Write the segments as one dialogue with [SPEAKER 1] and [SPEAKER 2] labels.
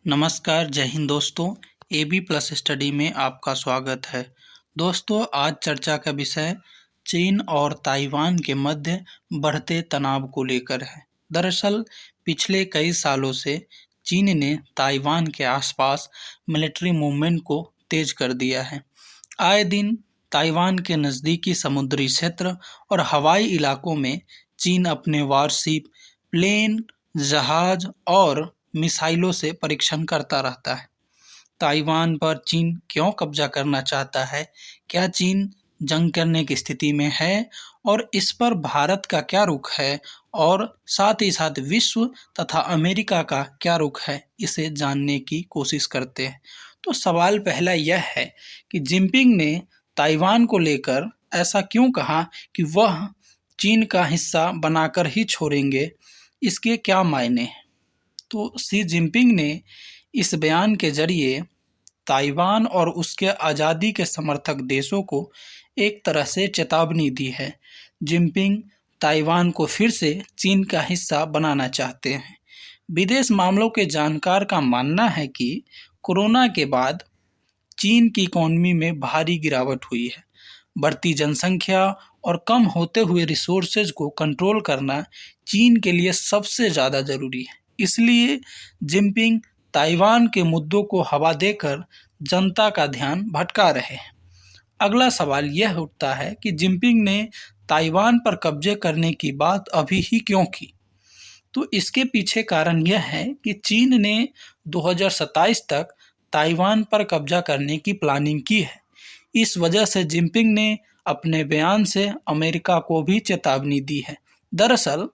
[SPEAKER 1] नमस्कार, जय हिंद दोस्तों। AB प्लस स्टडी में आपका स्वागत है। दोस्तों, आज चर्चा का विषय चीन और ताइवान के मध्य बढ़ते तनाव को लेकर है। दरअसल पिछले कई सालों से चीन ने ताइवान के आसपास मिलिट्री मूवमेंट को तेज कर दिया है। आए दिन ताइवान के नज़दीकी समुद्री क्षेत्र और हवाई इलाकों में चीन अपने वारशिप, प्लेन, जहाज और मिसाइलों से परीक्षण करता रहता है। ताइवान पर चीन क्यों कब्जा करना चाहता है? क्या चीन जंग करने की स्थिति में है? और इस पर भारत का क्या रुख है? और साथ ही साथ विश्व तथा अमेरिका का क्या रुख है? इसे जानने की कोशिश करते हैं। तो सवाल पहला यह है कि जिनपिंग ने ताइवान को लेकर ऐसा क्यों कहा कि वह चीन का हिस्सा बनाकर ही छोड़ेंगे? इसके क्या मायने हैं? तो शी जिनपिंग ने इस बयान के जरिए ताइवान और उसके आज़ादी के समर्थक देशों को एक तरह से चेतावनी दी है। जिनपिंग ताइवान को फिर से चीन का हिस्सा बनाना चाहते हैं। विदेश मामलों के जानकार का मानना है कि कोरोना के बाद चीन की इकोनॉमी में भारी गिरावट हुई है। बढ़ती जनसंख्या और कम होते हुए रिसोर्सेज को कंट्रोल करना चीन के लिए सबसे ज़्यादा ज़रूरी है। इसलिए जिनपिंग ताइवान के मुद्दों को हवा देकर जनता का ध्यान भटका रहे हैं। अगला सवाल यह उठता है कि जिनपिंग ने ताइवान पर कब्जे करने की बात अभी ही क्यों की? तो इसके पीछे कारण यह है कि चीन ने 2027 तक ताइवान पर कब्जा करने की प्लानिंग की है। इस वजह से जिनपिंग ने अपने बयान से अमेरिका को भी चेतावनी दी है। दरअसल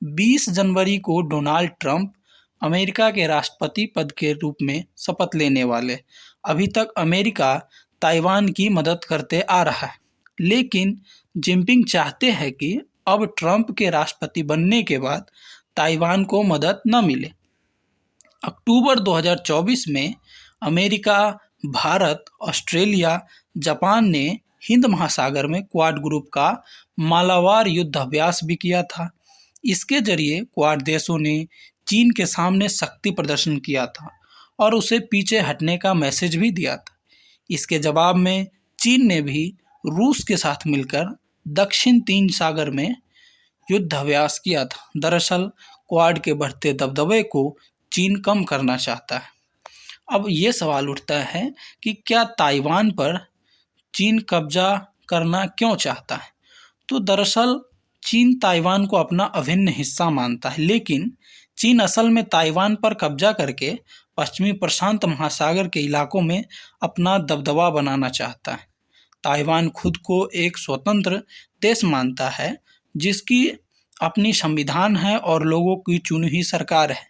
[SPEAKER 1] 20 जनवरी को डोनाल्ड ट्रंप अमेरिका के राष्ट्रपति पद के रूप में शपथ लेने वाले। अभी तक अमेरिका ताइवान की मदद करते आ रहा है, लेकिन जिनपिंग चाहते हैं कि अब ट्रंप के राष्ट्रपति बनने के बाद ताइवान को मदद न मिले। अक्टूबर 2024 में अमेरिका, भारत, ऑस्ट्रेलिया, जापान ने हिंद महासागर में क्वाड ग्रुप का मालाबार युद्धाभ्यास भी किया था। इसके जरिए क्वाड देशों ने चीन के सामने शक्ति प्रदर्शन किया था और उसे पीछे हटने का मैसेज भी दिया था। इसके जवाब में चीन ने भी रूस के साथ मिलकर दक्षिण चीन सागर में युद्धाभ्यास किया था। दरअसल क्वाड के बढ़ते दबदबे को चीन कम करना चाहता है। अब ये सवाल उठता है कि क्या ताइवान पर चीन कब्जा करना क्यों चाहता है? तो दरअसल चीन ताइवान को अपना अभिन्न हिस्सा मानता है, लेकिन चीन असल में ताइवान पर कब्जा करके पश्चिमी प्रशांत महासागर के इलाकों में अपना दबदबा बनाना चाहता है। ताइवान खुद को एक स्वतंत्र देश मानता है, जिसकी अपनी संविधान है और लोगों की चुनी हुई सरकार है।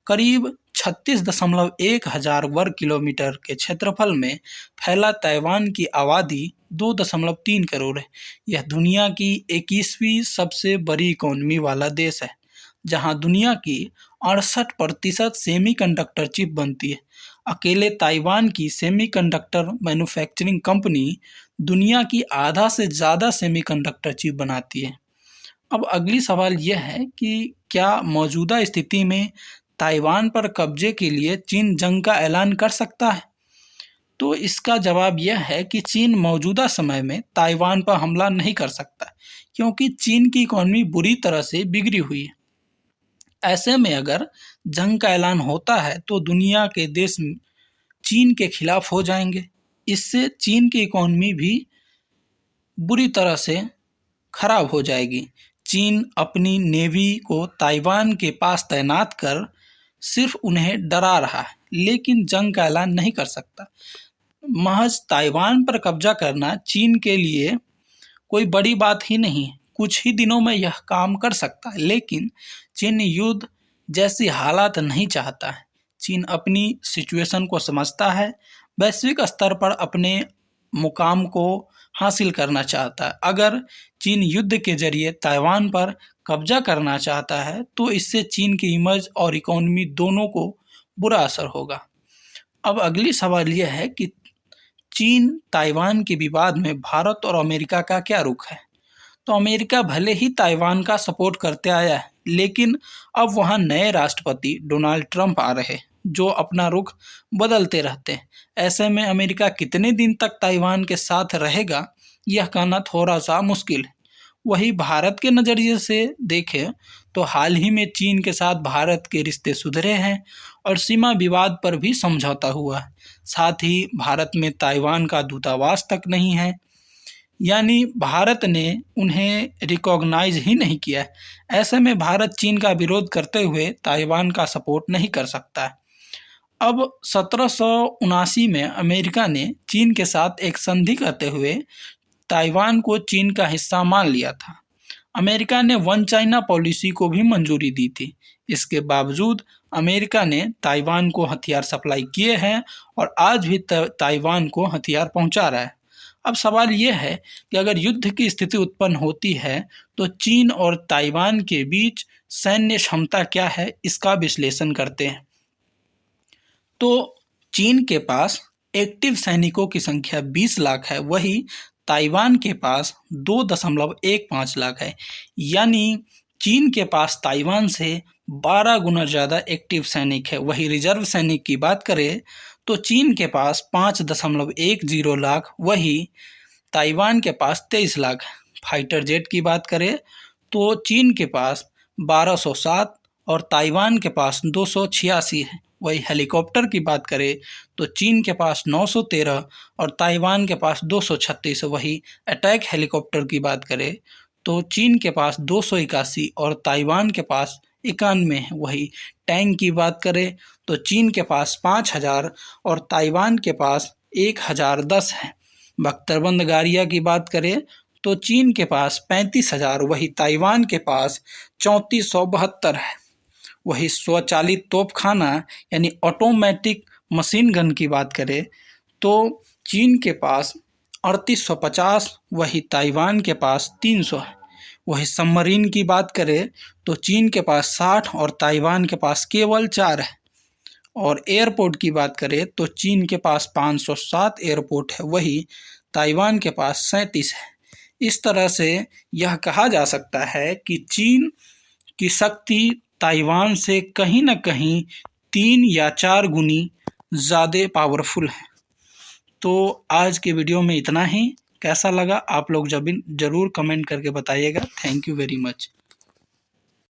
[SPEAKER 1] करीब 36.1 हजार वर्ग किलोमीटर के क्षेत्रफल में फैला ताइवान की आबादी 2.3 करोड़ है। यह दुनिया की 21वीं सबसे बड़ी इकोनॉमी वाला देश है, जहां दुनिया की 68% सेमीकंडक्टर चिप बनती है। अकेले ताइवान की सेमीकंडक्टर मैन्युफैक्चरिंग कंपनी दुनिया की आधा से ज़्यादा सेमीकंडक्टर चिप बनाती है। अब अगली सवाल यह है कि क्या मौजूदा स्थिति में ताइवान पर कब्जे के लिए चीन जंग का ऐलान कर सकता है? तो इसका जवाब यह है कि चीन मौजूदा समय में ताइवान पर हमला नहीं कर सकता, क्योंकि चीन की इकोनॉमी बुरी तरह से बिगड़ी हुई है। ऐसे में अगर जंग का ऐलान होता है तो दुनिया के देश चीन के खिलाफ हो जाएंगे। इससे चीन की इकोनॉमी भी बुरी तरह से खराब हो जाएगी। चीन अपनी नेवी को ताइवान के पास तैनात कर सिर्फ उन्हें डरा रहा है, लेकिन जंग का ऐलान नहीं कर सकता। महज ताइवान पर कब्जा करना चीन के लिए कोई बड़ी बात ही नहीं है। कुछ ही दिनों में यह काम कर सकता है, लेकिन चीन युद्ध जैसी हालात नहीं चाहता है। चीन अपनी सिचुएशन को समझता है, वैश्विक स्तर पर अपने मुकाम को हासिल करना चाहता है। अगर चीन युद्ध के जरिए ताइवान पर कब्जा करना चाहता है तो इससे चीन की इमेज और इकोनॉमी दोनों को बुरा असर होगा। अब अगली सवाल यह है कि चीन ताइवान के विवाद में भारत और अमेरिका का क्या रुख है? तो अमेरिका भले ही ताइवान का सपोर्ट करते आया है, लेकिन अब वहाँ नए राष्ट्रपति डोनाल्ड ट्रंप आ रहे। जो अपना रुख बदलते रहते हैं। ऐसे में अमेरिका कितने दिन तक ताइवान के साथ रहेगा, यह कहना थोड़ा सा मुश्किल है। वही भारत के नज़रिए से देखें तो हाल ही में चीन के साथ भारत के रिश्ते सुधरे हैं और सीमा विवाद पर भी समझौता हुआ है। साथ ही भारत में ताइवान का दूतावास तक नहीं है, यानी भारत ने उन्हें रिकॉग्नाइज ही नहीं किया है। ऐसे में भारत चीन का विरोध करते हुए ताइवान का सपोर्ट नहीं कर सकता है। अब 1779 में अमेरिका ने चीन के साथ एक संधि करते हुए ताइवान को चीन का हिस्सा मान लिया था। अमेरिका ने वन चाइना पॉलिसी को भी मंजूरी दी थी। इसके बावजूद अमेरिका ने ताइवान को हथियार सप्लाई किए हैं और आज भी ताइवान को हथियार पहुंचा रहा है। अब सवाल यह है कि अगर युद्ध की स्थिति उत्पन्न होती है तो चीन और ताइवान के बीच सैन्य क्षमता क्या है, इसका विश्लेषण करते हैं। तो चीन के पास एक्टिव सैनिकों की संख्या 20 लाख है, वही ताइवान के पास 2.15 लाख है। यानी चीन के पास ताइवान से 12 गुना ज़्यादा एक्टिव सैनिक है। वही रिजर्व सैनिक की बात करें तो चीन के पास 5.10 लाख, वही ताइवान के पास 23 लाख है। फाइटर जेट की बात करें तो चीन के पास 1207 और ताइवान के पास 286 है। वही हेलीकॉप्टर की बात करें तो चीन के पास 913 और ताइवान के पास 236 है। वही अटैक हेलीकॉप्टर की बात करें तो चीन के पास 281 और ताइवान के पास 91 है। वही टैंक की बात करें तो चीन के पास 5000 और ताइवान के पास 1010 है। बख्तरबंद गाड़ियाँ की बात करें तो चीन के पास 35,000, वही ताइवान के पास 3472 है। वही स्वचालित तोपखाना यानी ऑटोमेटिक मशीन गन की बात करें तो चीन के पास 3850, वही ताइवान के पास 300 है। वही सबमरीन की बात करें तो चीन के पास 60 और ताइवान के पास केवल 4 है। और एयरपोर्ट की बात करें तो चीन के पास 507 एयरपोर्ट है, वही ताइवान के पास 37 है। इस तरह से यह कहा जा सकता है कि चीन की शक्ति ताइवान से कहीं न कहीं 3 या 4 गुनी ज़्यादा पावरफुल है। तो आज के वीडियो में इतना ही। कैसा लगा आप लोग ज़रूर कमेंट करके बताइएगा। Thank you very much.